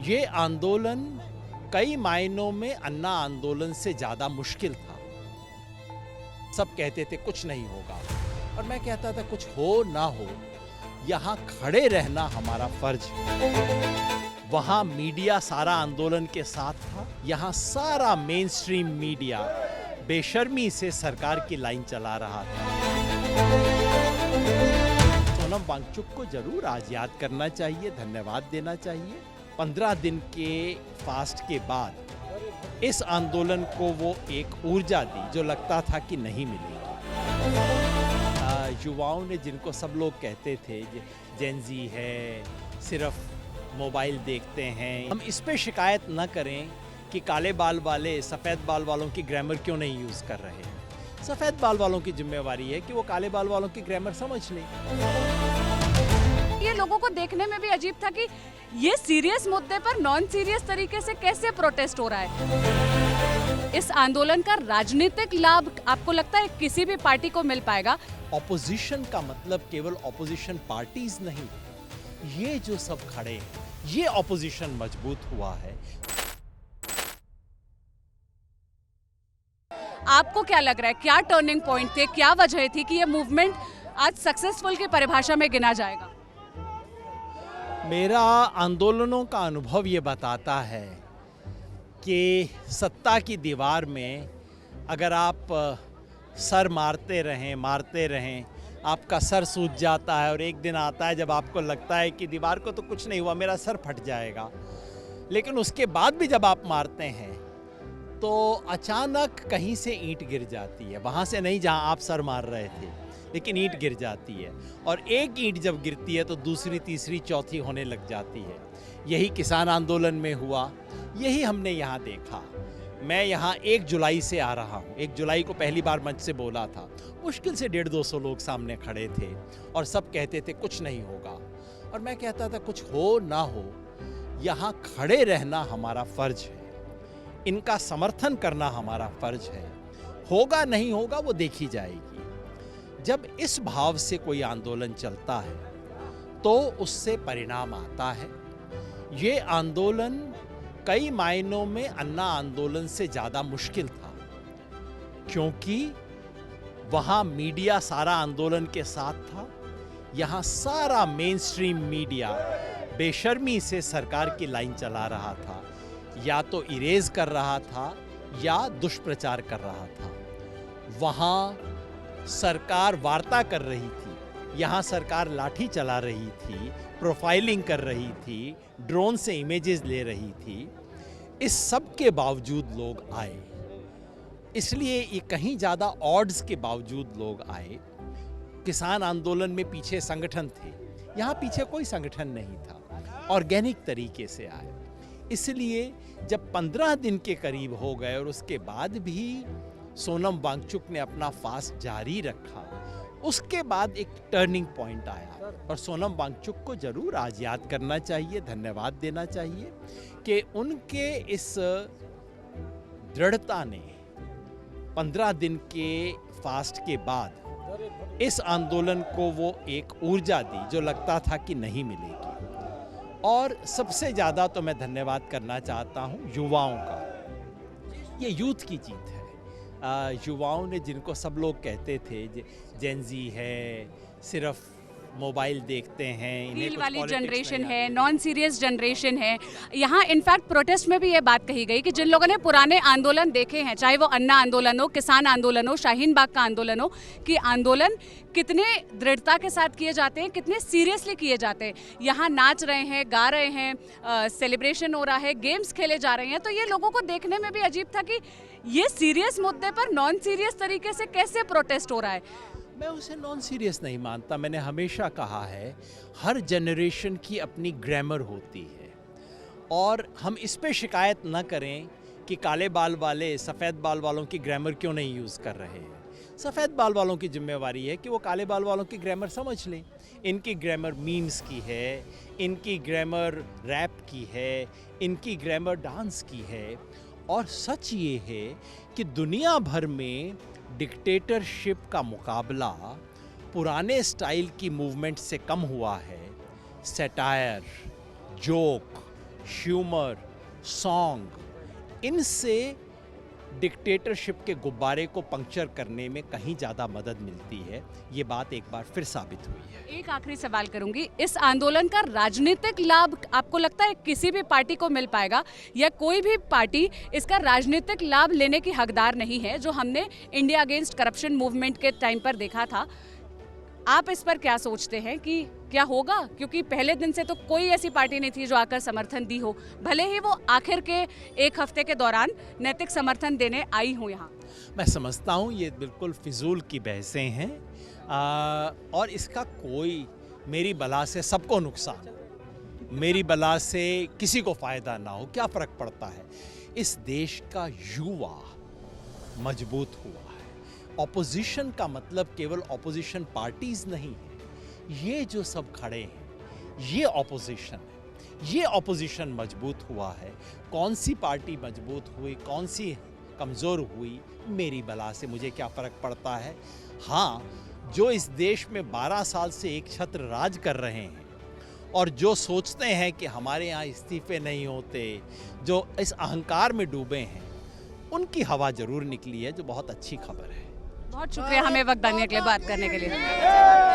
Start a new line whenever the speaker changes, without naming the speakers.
ये आंदोलन कई मायनों में अन्ना आंदोलन से ज़्यादा मुश्किल था। सब कहते थे कुछ नहीं होगा और मैं कहता था कुछ हो ना हो, यहाँ खड़े रहना हमारा फर्ज है। वहाँ मीडिया सारा आंदोलन के साथ था, यहाँ सारा मेन स्ट्रीम मीडिया बेशर्मी से सरकार की लाइन चला रहा था। सोनम वांगचुक को जरूर आज याद करना चाहिए, धन्यवाद देना चाहिए। 15 दिन के फास्ट के बाद इस आंदोलन को वो एक ऊर्जा दी जो लगता था कि नहीं मिलेगी। युवाओं ने, जिनको सब लोग कहते थे जेनजी है, सिर्फ मोबाइल देखते हैं, हम इस पे शिकायत न करें कि काले बाल वाले सफ़ेद बाल वालों की ग्रामर क्यों नहीं यूज़ कर रहे हैं। सफ़ेद बाल वालों की जिम्मेवारी है कि वो काले बाल वालों की ग्रामर समझ लें।
ये लोगों को देखने में भी अजीब था कि ये सीरियस मुद्दे पर नॉन सीरियस तरीके से कैसे प्रोटेस्ट हो रहा है। इस आंदोलन का राजनीतिक लाभ आपको लगता है किसी भी पार्टी को मिल पाएगा?
ऑपोजिशन का मतलब केवल ऑपोजिशन पार्टीज नहीं, ये जो सब खड़े हैं, ये ऑपोजिशन मजबूत हुआ है।
आपको क्या लग रहा है, क्या टर्निंग पॉइंट थे, क्या वजह थी कि ये मूवमेंट आज सक्सेसफुल की परिभाषा में गिना जाएगा?
मेरा आंदोलनों का अनुभव ये बताता है कि सत्ता की दीवार में अगर आप सर मारते रहें, आपका सर सूज जाता है और एक दिन आता है जब आपको लगता है कि दीवार को तो कुछ नहीं हुआ, मेरा सर फट जाएगा, लेकिन उसके बाद भी जब आप मारते हैं तो अचानक कहीं से ईंट गिर जाती है, वहाँ से नहीं जहाँ आप सर मार रहे थे, लेकिन ईंट गिर जाती है और एक ईंट जब गिरती है तो दूसरी, तीसरी, चौथी होने लग जाती है। यही किसान आंदोलन में हुआ, यही हमने यहाँ देखा। मैं यहाँ 1 जुलाई से आ रहा हूँ, 1 जुलाई को पहली बार मंच से बोला था। मुश्किल से 150-200 लोग सामने खड़े थे और सब कहते थे कुछ नहीं होगा और मैं कहता था कुछ हो ना हो, यहाँ खड़े रहना हमारा फर्ज है, इनका समर्थन करना हमारा फर्ज है। होगा नहीं होगा वो देखी जाएगी। जब इस भाव से कोई आंदोलन चलता है तो उससे परिणाम आता है। ये आंदोलन कई मायनों में अन्ना आंदोलन से ज़्यादा मुश्किल था, क्योंकि वहाँ मीडिया सारा आंदोलन के साथ था, यहाँ सारा मेन स्ट्रीम मीडिया बेशर्मी से सरकार की लाइन चला रहा था, या तो इरेज कर रहा था या दुष्प्रचार कर रहा था। वहाँ सरकार वार्ता कर रही थी, यहाँ सरकार लाठी चला रही थी, प्रोफाइलिंग कर रही थी, ड्रोन से इमेजेस ले रही थी। इस सब के बावजूद लोग आए, इसलिए ये कहीं ज़्यादा ऑड्स के बावजूद लोग आए। किसान आंदोलन में पीछे संगठन थे, यहाँ पीछे कोई संगठन नहीं था, ऑर्गेनिक तरीके से आए। इसलिए जब 15 दिन के करीब हो गए और उसके बाद भी सोनम वांगचुक ने अपना फास्ट जारी रखा, उसके बाद एक टर्निंग पॉइंट आया और सोनम वांगचुक को जरूर आज याद करना चाहिए, धन्यवाद देना चाहिए कि उनके इस दृढ़ता ने 15 दिन के फास्ट के बाद इस आंदोलन को वो एक ऊर्जा दी जो लगता था कि नहीं मिलेगी। और सबसे ज़्यादा तो मैं धन्यवाद करना चाहता हूँ युवाओं का। ये यूथ की जीत है। युवाओं ने, जिनको सब लोग कहते थे जेनजी है, सिर्फ मोबाइल देखते हैं,
रील वाली जनरेशन है, नॉन सीरियस जनरेशन है, यहाँ इनफैक्ट प्रोटेस्ट में भी ये बात कही गई कि जिन लोगों ने पुराने आंदोलन देखे हैं, चाहे वो अन्ना आंदोलन हो, किसान आंदोलन हो, शाहीन बाग का आंदोलन हो, कि आंदोलन कितने दृढ़ता के साथ किए जाते हैं, कितने सीरियसली किए जाते हैं। यहाँ नाच रहे हैं, गा रहे हैं, सेलिब्रेशन हो रहा है, गेम्स खेले जा रहे हैं, तो ये लोगों को देखने में भी अजीब था कि ये सीरियस मुद्दे पर नॉन सीरियस तरीके से कैसे प्रोटेस्ट हो रहा है।
मैं उसे नॉन सीरियस नहीं मानता। मैंने हमेशा कहा है, हर जनरेशन की अपनी ग्रामर होती है और हम इस पे शिकायत न करें कि काले बाल वाले सफ़ेद बाल वालों की ग्रामर क्यों नहीं यूज़ कर रहे हैं। सफ़ेद बाल वालों की जिम्मेवारी है कि वो काले बाल वालों की ग्रामर समझ लें। इनकी ग्रामर मीम्स की है, इनकी ग्रामर रैप की है, इनकी ग्रामर डांस की है। और सच ये है कि दुनिया भर में डिक्टेटरशिप का मुकाबला पुराने स्टाइल की मूवमेंट से कम हुआ है। सैटायर, जोक, ह्यूमर, सॉन्ग, इनसे डिक्टेटरशिप के गुब्बारे को पंक्चर करने में कहीं ज़्यादा मदद मिलती है। ये बात एक बार फिर साबित हुई है।
एक आखिरी सवाल करूंगी, इस आंदोलन का राजनीतिक लाभ आपको लगता है किसी भी पार्टी को मिल पाएगा, या कोई भी पार्टी इसका राजनीतिक लाभ लेने की हकदार नहीं है, जो हमने इंडिया अगेंस्ट करप्शन मूवमेंट के टाइम पर देखा था? आप इस पर क्या सोचते हैं कि क्या होगा? क्योंकि पहले दिन से तो कोई ऐसी पार्टी नहीं थी जो आकर समर्थन दी हो, भले ही वो आखिर के एक हफ्ते के दौरान नैतिक समर्थन देने आई हो यहाँ।
मैं समझता हूँ ये बिल्कुल फिजूल की बहसें हैं, और इसका कोई, मेरी बला से सबको नुकसान, मेरी बला से किसी को फ़ायदा ना हो, क्या फ़र्क पड़ता है? इस देश का युवा मजबूत हुआ है। ऑपोजिशन का मतलब केवल ऑपोजिशन पार्टीज नहीं है, ये जो सब खड़े हैं ये ऑपोजिशन है। ये ऑपोजिशन मजबूत हुआ है। कौन सी पार्टी मजबूत हुई, कौन सी कमज़ोर हुई, मेरी बला से मुझे क्या फ़र्क पड़ता है? हाँ, जो इस देश में 12 साल से एक छत्र राज कर रहे हैं और जो सोचते हैं कि हमारे यहाँ इस्तीफे नहीं होते, जो इस अहंकार में डूबे हैं, उनकी हवा ज़रूर निकली है, जो बहुत अच्छी खबर है।
बहुत शुक्रिया हमें वक्त देने के लिए, बात करने के लिए।